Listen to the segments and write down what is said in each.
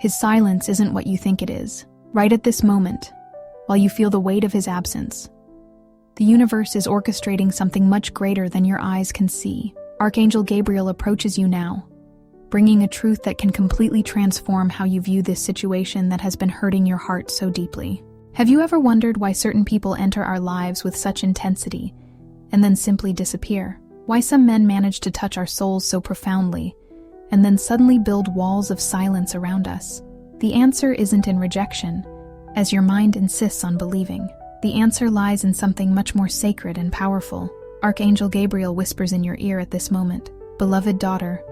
His silence isn't what you think it is. Right at this moment, while you feel the weight of his absence, the universe is orchestrating something much greater than your eyes can see. Archangel Gabriel approaches you now, bringing a truth that can completely transform how you view this situation that has been hurting your heart so deeply. Have you ever wondered why certain people enter our lives with such intensity and then simply disappear? Why some men manage to touch our souls so profoundly and then suddenly build walls of silence around us? The answer isn't in rejection, as your mind insists on believing. The answer lies in something much more sacred and powerful. Archangel Gabriel whispers in your ear at this moment, "Beloved daughter,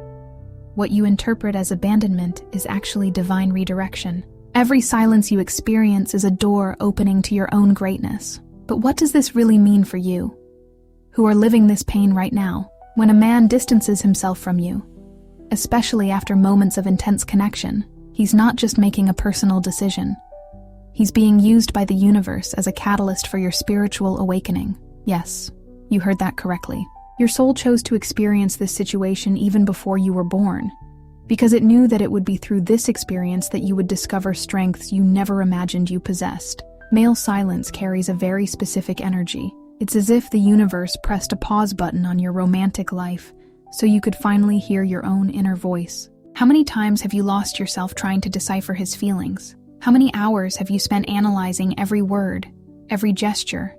what you interpret as abandonment is actually divine redirection. Every silence you experience is a door opening to your own greatness." But what does this really mean for you, who are living this pain right now? When a man distances himself from you, especially after moments of intense connection, he's not just making a personal decision. He's being used by the universe as a catalyst for your spiritual awakening. Yes, you heard that correctly. Your soul chose to experience this situation even before you were born, because it knew that it would be through this experience that you would discover strengths you never imagined you possessed. Male silence carries a very specific energy. It's as if the universe pressed a pause button on your romantic life so you could finally hear your own inner voice. How many times have you lost yourself trying to decipher his feelings? How many hours have you spent analyzing every word, every gesture,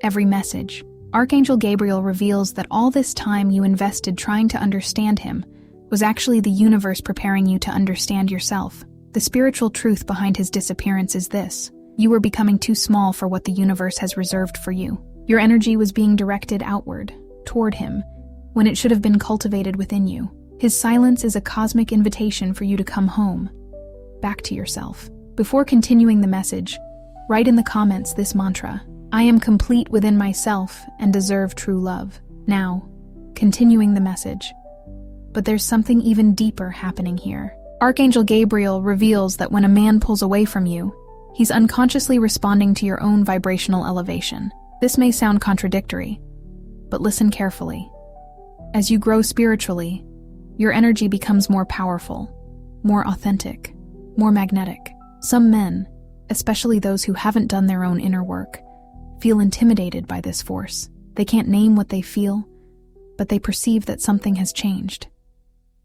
every message? Archangel Gabriel reveals that all this time you invested trying to understand him was actually the universe preparing you to understand yourself. The spiritual truth behind his disappearance is this: you were becoming too small for what the universe has reserved for you. Your energy was being directed outward, toward him, when it should have been cultivated within you. His silence is a cosmic invitation for you to come home, back to yourself. Before continuing the message, write in the comments this mantra: "I am complete within myself and deserve true love." Now, continuing the message. But there's something even deeper happening here. Archangel Gabriel reveals that when a man pulls away from you, he's unconsciously responding to your own vibrational elevation. This may sound contradictory, but listen carefully. As you grow spiritually, your energy becomes more powerful, more authentic, more magnetic. Some men, especially those who haven't done their own inner work, feel intimidated by this force. They can't name what they feel, but they perceive that something has changed.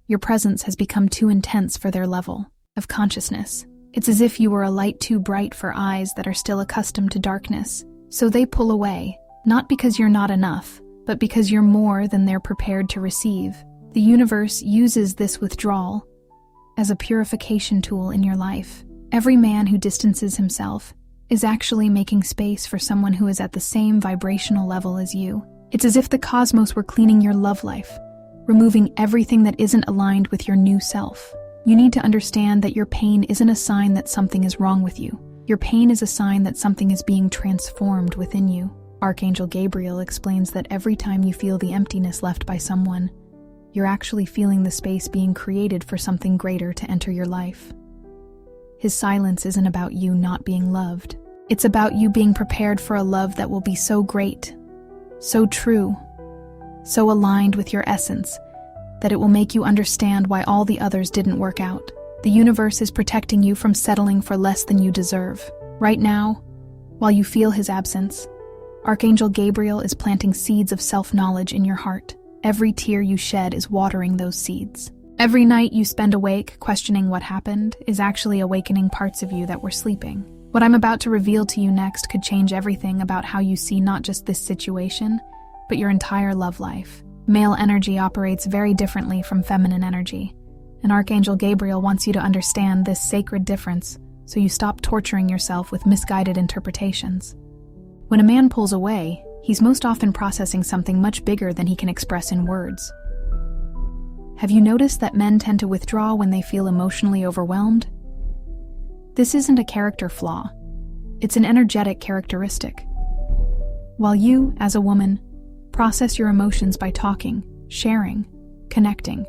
Your presence has become too intense for their level of consciousness. It's as if you were a light too bright for eyes that are still accustomed to darkness. So they pull away, not because you're not enough, but because you're more than they're prepared to receive. The universe uses this withdrawal as a purification tool in your life. Every man who distances himself is actually making space for someone who is at the same vibrational level as you. It's as if the cosmos were cleaning your love life, removing everything that isn't aligned with your new self. You need to understand that your pain isn't a sign that something is wrong with you. Your pain is a sign that something is being transformed within you. Archangel Gabriel explains that every time you feel the emptiness left by someone, you're actually feeling the space being created for something greater to enter your life. His silence isn't about you not being loved. It's about you being prepared for a love that will be so great, so true, so aligned with your essence, that it will make you understand why all the others didn't work out. The universe is protecting you from settling for less than you deserve. Right now, while you feel his absence, Archangel Gabriel is planting seeds of self-knowledge in your heart. Every tear you shed is watering those seeds. Every night you spend awake questioning what happened is actually awakening parts of you that were sleeping. What I'm about to reveal to you next could change everything about how you see not just this situation, but your entire love life. Male energy operates very differently from feminine energy, and Archangel Gabriel wants you to understand this sacred difference so you stop torturing yourself with misguided interpretations. When a man pulls away, he's most often processing something much bigger than he can express in words. Have you noticed that men tend to withdraw when they feel emotionally overwhelmed? This isn't a character flaw. It's an energetic characteristic. While you, as a woman, process your emotions by talking, sharing, connecting,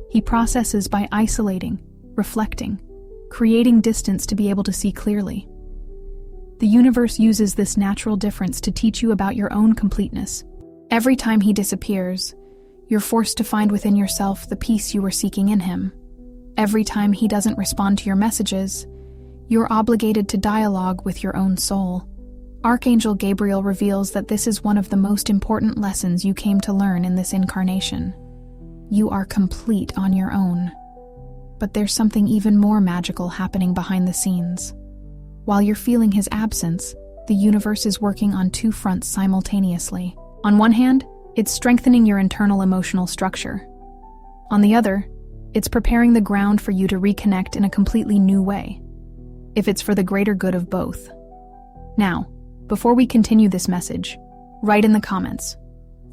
he processes by isolating, reflecting, creating distance to be able to see clearly. The universe uses this natural difference to teach you about your own completeness. Every time he disappears, you're forced to find within yourself the peace you were seeking in him. Every time he doesn't respond to your messages, you're obligated to dialogue with your own soul. Archangel Gabriel reveals that this is one of the most important lessons you came to learn in this incarnation. You are complete on your own. But there's something even more magical happening behind the scenes. While you're feeling his absence, the universe is working on two fronts simultaneously. On one hand, it's strengthening your internal emotional structure. On the other, it's preparing the ground for you to reconnect in a completely new way, if it's for the greater good of both. Now, before we continue this message, write in the comments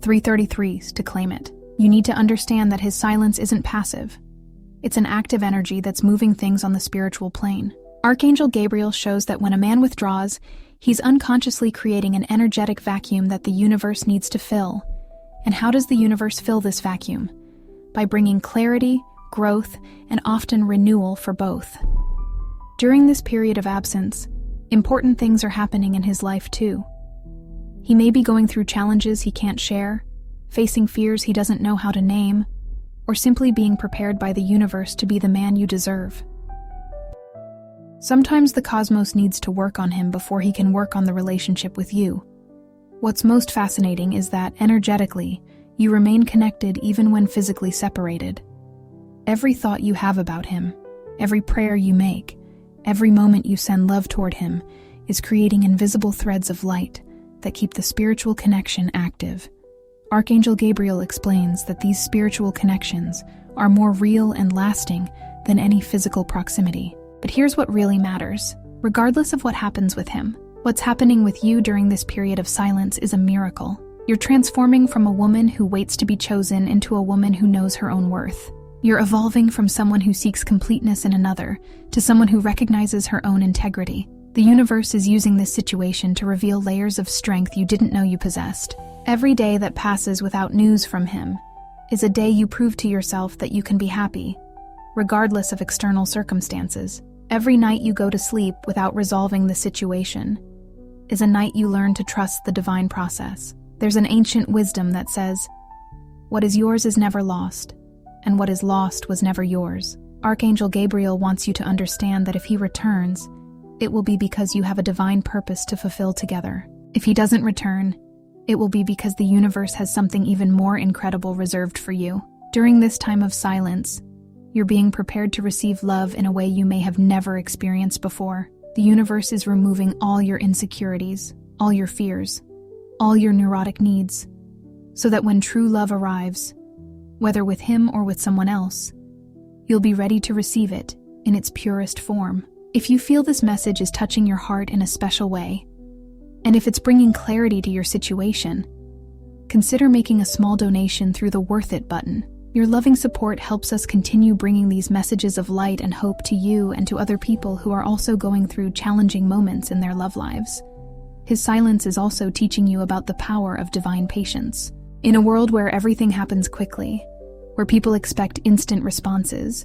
333s to claim it. You need to understand that his silence isn't passive. It's an active energy that's moving things on the spiritual plane. Archangel Gabriel shows that when a man withdraws, he's unconsciously creating an energetic vacuum that the universe needs to fill. And how does the universe fill this vacuum? By bringing clarity, growth, and often renewal for both. During this period of absence, important things are happening in his life too. He may be going through challenges he can't share, facing fears he doesn't know how to name, or simply being prepared by the universe to be the man you deserve. Sometimes the cosmos needs to work on him before he can work on the relationship with you. What's most fascinating is that, energetically, you remain connected even when physically separated. Every thought you have about him, every prayer you make, every moment you send love toward him is creating invisible threads of light that keep the spiritual connection active. Archangel Gabriel explains that these spiritual connections are more real and lasting than any physical proximity. But here's what really matters. Regardless of what happens with him, what's happening with you during this period of silence is a miracle. You're transforming from a woman who waits to be chosen into a woman who knows her own worth. You're evolving from someone who seeks completeness in another to someone who recognizes her own integrity. The universe is using this situation to reveal layers of strength you didn't know you possessed. Every day that passes without news from him is a day you prove to yourself that you can be happy, regardless of external circumstances. Every night you go to sleep without resolving the situation is a night you learn to trust the divine process. There's an ancient wisdom that says, "What is yours is never lost, and what is lost was never yours." Archangel Gabriel wants you to understand that if he returns, it will be because you have a divine purpose to fulfill together. If he doesn't return, it will be because the universe has something even more incredible reserved for you. During this time of silence, you're being prepared to receive love in a way you may have never experienced before. The universe is removing all your insecurities, all your fears, all your neurotic needs, so that when true love arrives, whether with him or with someone else, you'll be ready to receive it in its purest form. If you feel this message is touching your heart in a special way, and if it's bringing clarity to your situation, consider making a small donation through the Worth It button. Your loving support helps us continue bringing these messages of light and hope to you and to other people who are also going through challenging moments in their love lives. His silence is also teaching you about the power of divine patience. In a world where everything happens quickly, where people expect instant responses,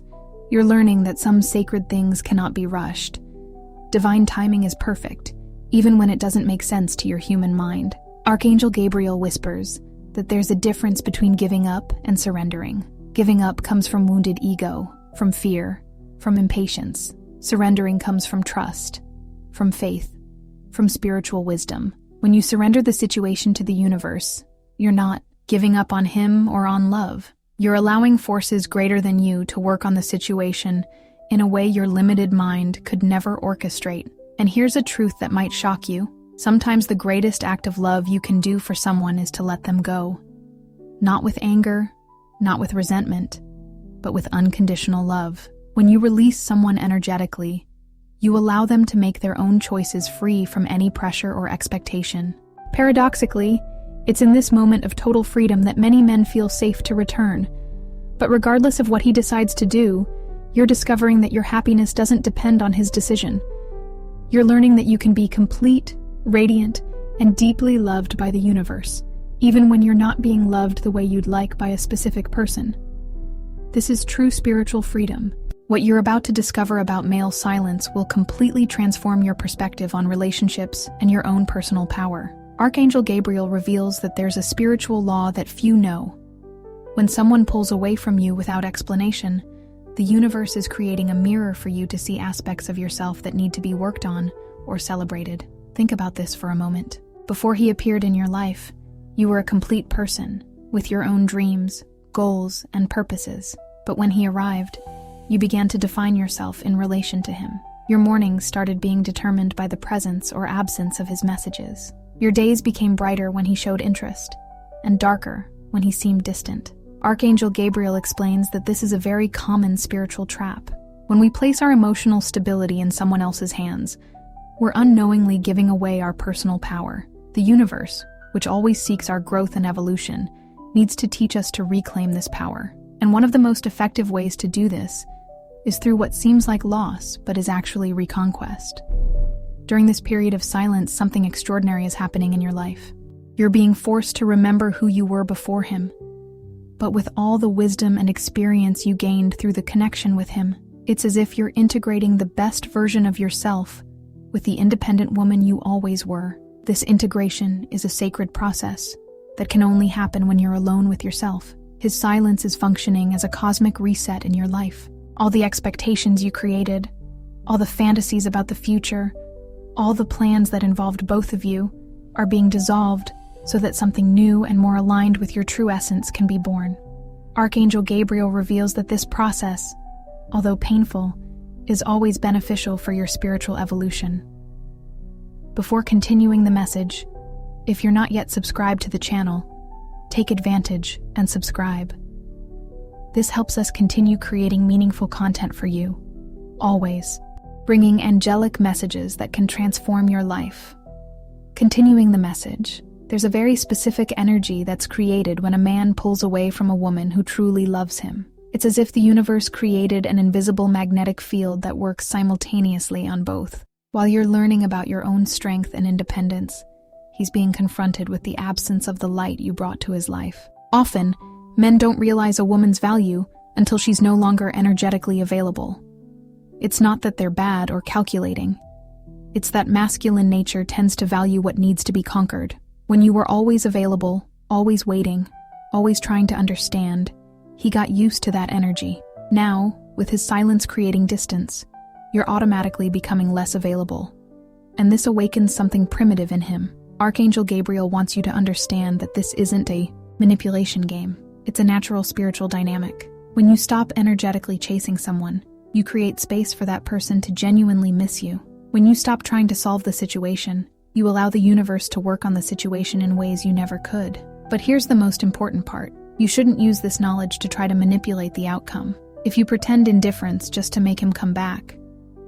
you're learning that some sacred things cannot be rushed. Divine timing is perfect, even when it doesn't make sense to your human mind. Archangel Gabriel whispers that there's a difference between giving up and surrendering. Giving up comes from wounded ego, from fear, from impatience. Surrendering comes from trust, from faith, from spiritual wisdom. When you surrender the situation to the universe, you're not giving up on him or on love. You're allowing forces greater than you to work on the situation in a way your limited mind could never orchestrate. And here's a truth that might shock you. Sometimes the greatest act of love you can do for someone is to let them go. Not with anger, not with resentment, but with unconditional love. When you release someone energetically, you allow them to make their own choices free from any pressure or expectation. Paradoxically, it's in this moment of total freedom that many men feel safe to return. But regardless of what he decides to do, you're discovering that your happiness doesn't depend on his decision. You're learning that you can be complete, radiant, and deeply loved by the universe, even when you're not being loved the way you'd like by a specific person. This is true spiritual freedom. What you're about to discover about male silence will completely transform your perspective on relationships and your own personal power. Archangel Gabriel reveals that there's a spiritual law that few know. When someone pulls away from you without explanation, The universe is creating a mirror for you to see aspects of yourself that need to be worked on or celebrated. Think about this for a moment. Before he appeared in your life, you were a complete person, with your own dreams, goals, and purposes. But when he arrived, you began to define yourself in relation to him. Your mornings started being determined by the presence or absence of his messages. Your days became brighter when he showed interest, and darker when he seemed distant. Archangel Gabriel explains that this is a very common spiritual trap. When we place our emotional stability in someone else's hands, we're unknowingly giving away our personal power. The universe, which always seeks our growth and evolution, needs to teach us to reclaim this power. And one of the most effective ways to do this is through what seems like loss, but is actually reconquest. During this period of silence, something extraordinary is happening in your life. You're being forced to remember who you were before him, but with all the wisdom and experience you gained through the connection with him, it's as if you're integrating the best version of yourself with the independent woman you always were. This integration is a sacred process that can only happen when you're alone with yourself. His silence is functioning as a cosmic reset in your life. All the expectations you created, all the fantasies about the future, all the plans that involved both of you are being dissolved so that something new and more aligned with your true essence can be born. Archangel Gabriel reveals that this process, although painful, is always beneficial for your spiritual evolution. Before continuing the message, if you're not yet subscribed to the channel, take advantage and subscribe. This helps us continue creating meaningful content for you, always, bringing angelic messages that can transform your life. Continuing the message, there's a very specific energy that's created when a man pulls away from a woman who truly loves him. It's as if the universe created an invisible magnetic field that works simultaneously on both. While you're learning about your own strength and independence, he's being confronted with the absence of the light you brought to his life. Often, men don't realize a woman's value until she's no longer energetically available. It's not that they're bad or calculating. It's that masculine nature tends to value what needs to be conquered. When you were always available, always waiting, always trying to understand, he got used to that energy. Now, with his silence creating distance, you're automatically becoming less available. And this awakens something primitive in him. Archangel Gabriel wants you to understand that this isn't a manipulation game. It's a natural spiritual dynamic. When you stop energetically chasing someone, you create space for that person to genuinely miss you. When you stop trying to solve the situation, you allow the universe to work on the situation in ways you never could. But here's the most important part. You shouldn't use this knowledge to try to manipulate the outcome. If you pretend indifference just to make him come back,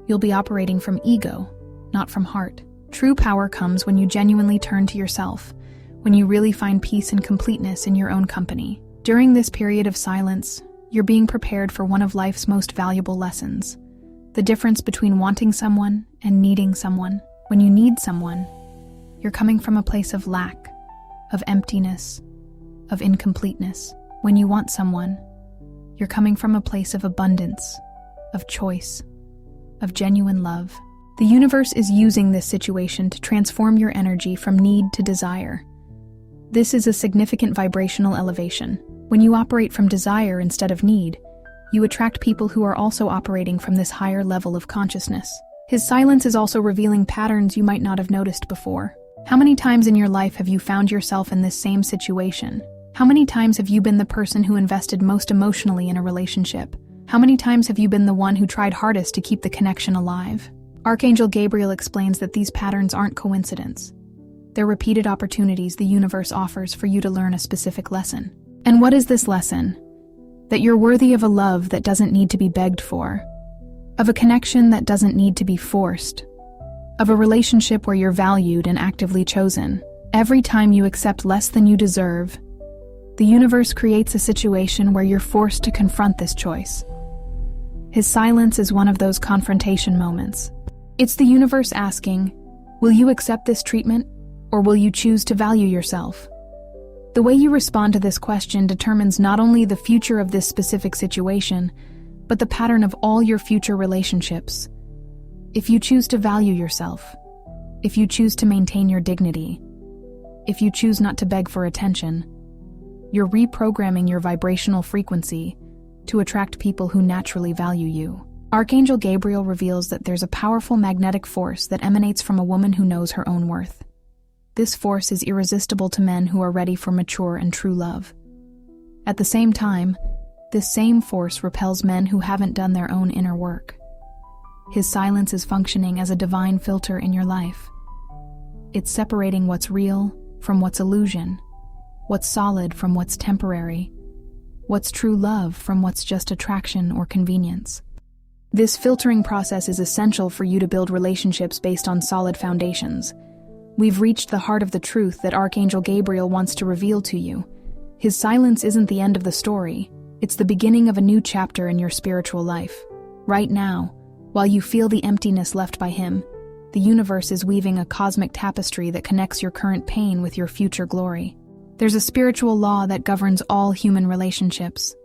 you'll be operating from ego, not from heart. True power comes when you genuinely turn to yourself, when you really find peace and completeness in your own company. During this period of silence, you're being prepared for one of life's most valuable lessons: the difference between wanting someone and needing someone. When you need someone, you're coming from a place of lack, of emptiness, of incompleteness. When you want someone, you're coming from a place of abundance, of choice, of genuine love. The universe is using this situation to transform your energy from need to desire. This is a significant vibrational elevation. When you operate from desire instead of need, you attract people who are also operating from this higher level of consciousness. His silence is also revealing patterns you might not have noticed before. How many times in your life have you found yourself in this same situation? How many times have you been the person who invested most emotionally in a relationship? How many times have you been the one who tried hardest to keep the connection alive? Archangel Gabriel explains that these patterns aren't coincidence. They're repeated opportunities the universe offers for you to learn a specific lesson. And what is this lesson? That you're worthy of a love that doesn't need to be begged for, of a connection that doesn't need to be forced, of a relationship where you're valued and actively chosen. Every time you accept less than you deserve, the universe creates a situation where you're forced to confront this choice. His silence is one of those confrontation moments. It's the universe asking, will you accept this treatment, or will you choose to value yourself? The way you respond to this question determines not only the future of this specific situation, but the pattern of all your future relationships. If you choose to value yourself, if you choose to maintain your dignity, if you choose not to beg for attention, you're reprogramming your vibrational frequency to attract people who naturally value you. Archangel Gabriel reveals that there's a powerful magnetic force that emanates from a woman who knows her own worth. This force is irresistible to men who are ready for mature and true love. At the same time, this same force repels men who haven't done their own inner work. His silence is functioning as a divine filter in your life. It's separating what's real from what's illusion, what's solid from what's temporary, what's true love from what's just attraction or convenience. This filtering process is essential for you to build relationships based on solid foundations. We've reached the heart of the truth that Archangel Gabriel wants to reveal to you. His silence isn't the end of the story. It's the beginning of a new chapter in your spiritual life. Right now, while you feel the emptiness left by him, the universe is weaving a cosmic tapestry that connects your current pain with your future glory. There's a spiritual law that governs all human relationships.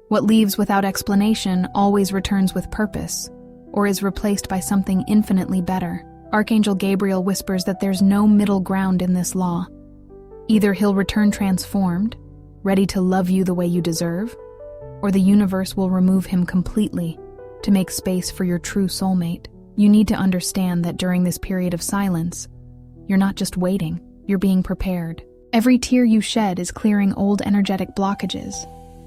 What leaves without explanation always returns with purpose, or is replaced by something infinitely better. Archangel Gabriel whispers that there's no middle ground in this law. Either he'll return transformed, ready to love you the way you deserve, or the universe will remove him completely to make space for your true soulmate. You need to understand that during this period of silence, you're not just waiting, you're being prepared. Every tear you shed is clearing old energetic blockages.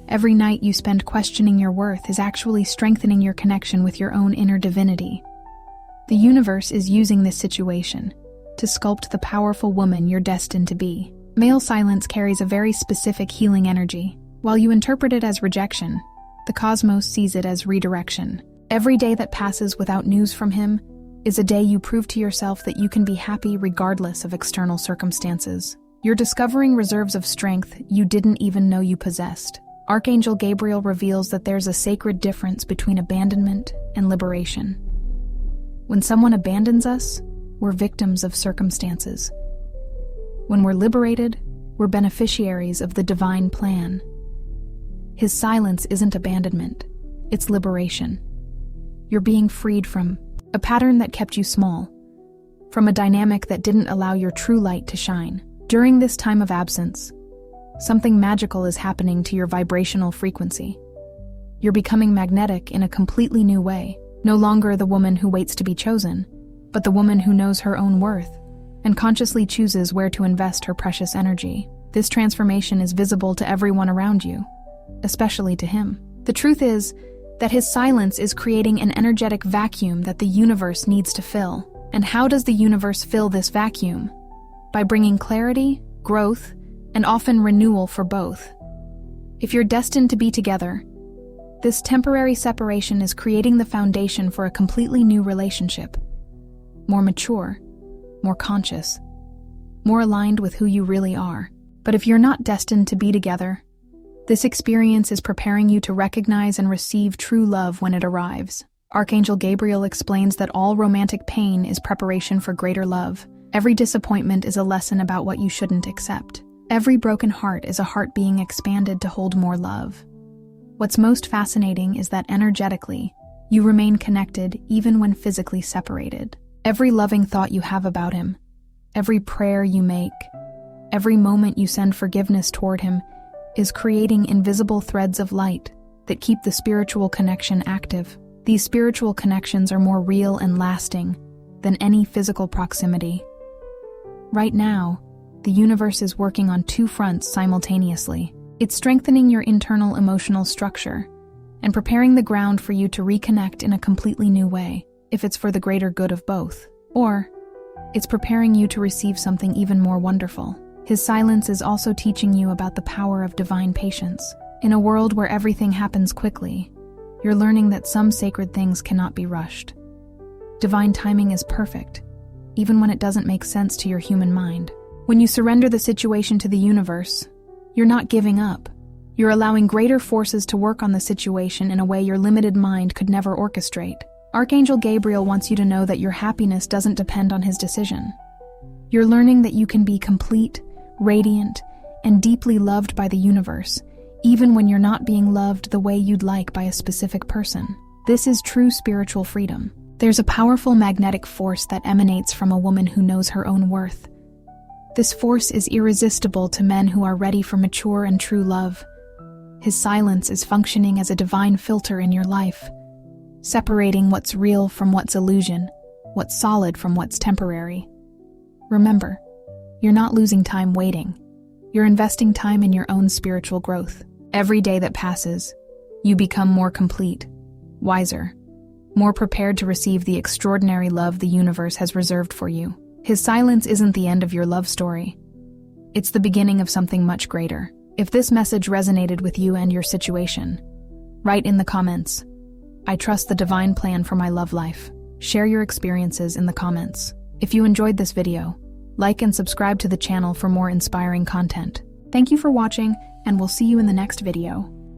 Every night you spend questioning your worth is actually strengthening your connection with your own inner divinity. The universe is using this situation to sculpt the powerful woman you're destined to be. Male silence carries a very specific healing energy. While you interpret it as rejection, the cosmos sees it as redirection. Every day that passes without news from him is a day you prove to yourself that you can be happy regardless of external circumstances. You're discovering reserves of strength you didn't even know you possessed. Archangel Gabriel reveals that there's a sacred difference between abandonment and liberation. When someone abandons us, we're victims of circumstances. When we're liberated, we're beneficiaries of the divine plan. His silence isn't abandonment, it's liberation. You're being freed from a pattern that kept you small, from a dynamic that didn't allow your true light to shine. During this time of absence, something magical is happening to your vibrational frequency. You're becoming magnetic in a completely new way, no longer the woman who waits to be chosen, but the woman who knows her own worth and consciously chooses where to invest her precious energy. This transformation is visible to everyone around you, especially to him. The truth is that his silence is creating an energetic vacuum that the universe needs to fill. And how does the universe fill this vacuum? By bringing clarity, growth, and often renewal for both. If you're destined to be together, this temporary separation is creating the foundation for a completely new relationship. More mature, more conscious, more aligned with who you really are. But if you're not destined to be together, this experience is preparing you to recognize and receive true love when it arrives. Archangel Gabriel explains that all romantic pain is preparation for greater love. Every disappointment is a lesson about what you shouldn't accept. Every broken heart is a heart being expanded to hold more love. What's most fascinating is that energetically, you remain connected even when physically separated. Every loving thought you have about him, every prayer you make, every moment you send forgiveness toward him is creating invisible threads of light that keep the spiritual connection active. These spiritual connections are more real and lasting than any physical proximity. Right now, the universe is working on two fronts simultaneously. It's strengthening your internal emotional structure and preparing the ground for you to reconnect in a completely new way, if it's for the greater good of both. Or, it's preparing you to receive something even more wonderful. His silence is also teaching you about the power of divine patience. In a world where everything happens quickly, you're learning that some sacred things cannot be rushed. Divine timing is perfect, even when it doesn't make sense to your human mind. When you surrender the situation to the universe, you're not giving up. You're allowing greater forces to work on the situation in a way your limited mind could never orchestrate. Archangel Gabriel wants you to know that your happiness doesn't depend on his decision. You're learning that you can be complete, radiant, and deeply loved by the universe, even when you're not being loved the way you'd like by a specific person. This is true spiritual freedom. There's a powerful magnetic force that emanates from a woman who knows her own worth. This force is irresistible to men who are ready for mature and true love. His silence is functioning as a divine filter in your life, separating what's real from what's illusion, what's solid from what's temporary. Remember, you're not losing time waiting. You're investing time in your own spiritual growth. Every day that passes, you become more complete, wiser, more prepared to receive the extraordinary love the universe has reserved for you. His silence isn't the end of your love story. It's the beginning of something much greater. If this message resonated with you and your situation, write in the comments, "I trust the divine plan for my love life." Share your experiences in the comments. If you enjoyed this video, like and subscribe to the channel for more inspiring content. Thank you for watching, and we'll see you in the next video.